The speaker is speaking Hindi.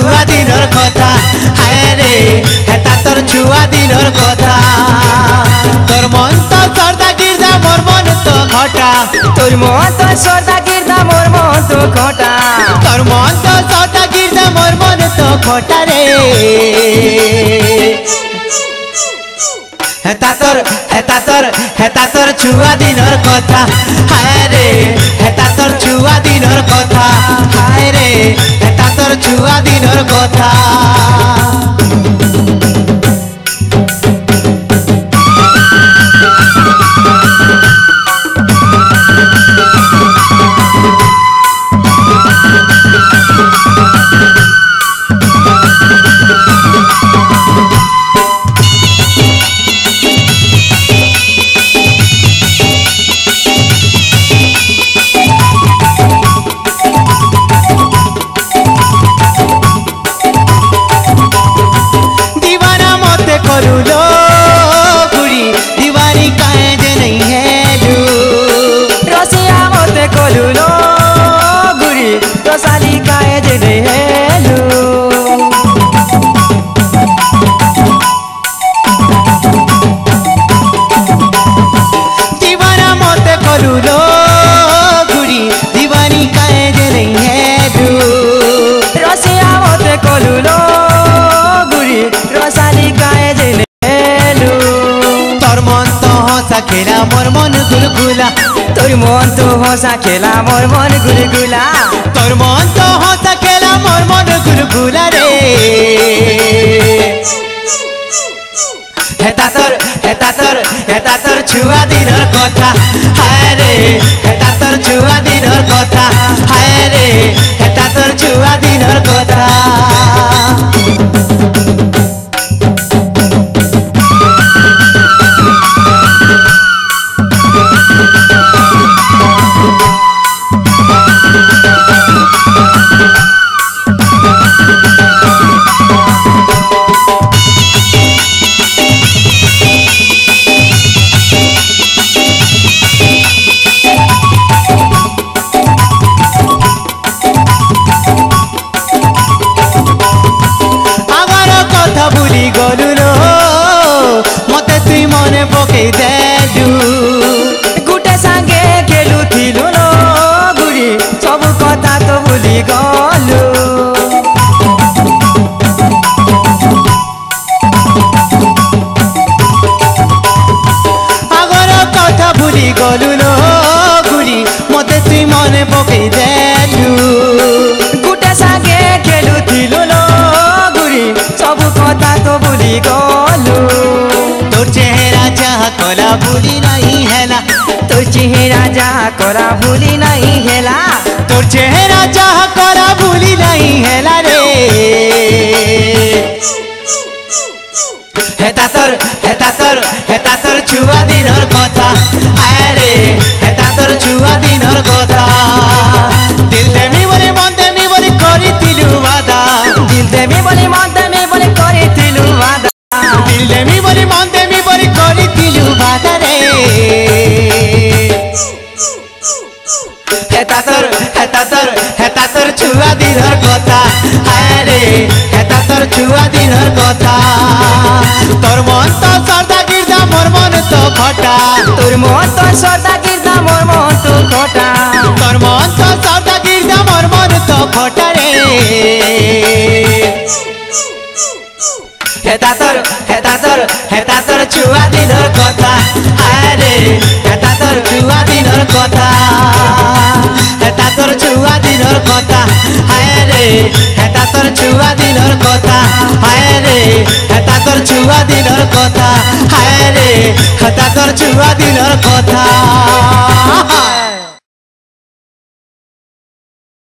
छुआ दिनर कथा हाय रे हेता तोर छुआ दिनर कथा तोर मन तो सरदा गिरदा मोर मन तो घटा তোর মন তো সর্দা গির্দা মোর মন তো ঘটা तोर मन तो सरदा गिरदा मोर मन तो घटा रे हेता तोर छुआ दिनर कथा हाय रे हेता तोर छुआ दिनर कथा हाय रे हेता तोर छुआ दिनर कथा खेला मोर मन गुलगुला তোর মন তো হসা খেলা মোর মন গুলগুলা तोर मन तो हंसा खेला मोर मन गुलगुला रे हेता तोर छुआ दिनर कथा हाय रे हेता तोर छुआ दिनर कथा हाय रे हेता तोर छुआ दिनर कथा गुटे सांगे खेलुथिलु लो गुड़ी सब कथा तो भूली गलु आगर कथा भूली गलु लो गुड़ी मते तुई मने पकई देलु गुटे सांगे खेलुथिलु लो गुड़ी सब कथा तो भूली गलु तोर चेहरा चाह कोला भूली नहीं हैला तोर चेहरा जहाँ कोरा भूली नहीं हेला तोर चेहरा चाह कोला भूली नहीं हैला रे हेता तोर छुआ दिनर कथा आय रे हेता तोर छुआ दिनर कथा दिल देमी बोले मन देमी बोले करिथिलु वादा दिल देमी बोली मन देमी बोली करिथिलु वादा दिल देमी बोले मन देमी बोले करिथिलु वादा रे हेता तोर छुआ दिनर कथा हाय रे हेता तोर छुआ दिनर कथा तोर मन तो सरदा गिरदा मोर मन तो घटा তোর মন তো সর্দা গির্দা মোর মন তো ঘটা तोर मन तो सरदा गिरदा मोर मन तो घटा रे हेता तोर छुआ दिनर कथा हाय रे हेता तोर छुआ दिनर कथा हेता तोर छुआ दिनर कथा हाय रे हेता तोर छुआ दिनर कथा हाय रे हेता तोर छुआ दिनर कथा हाय रे हेता तोर छुआ दिनर कथा।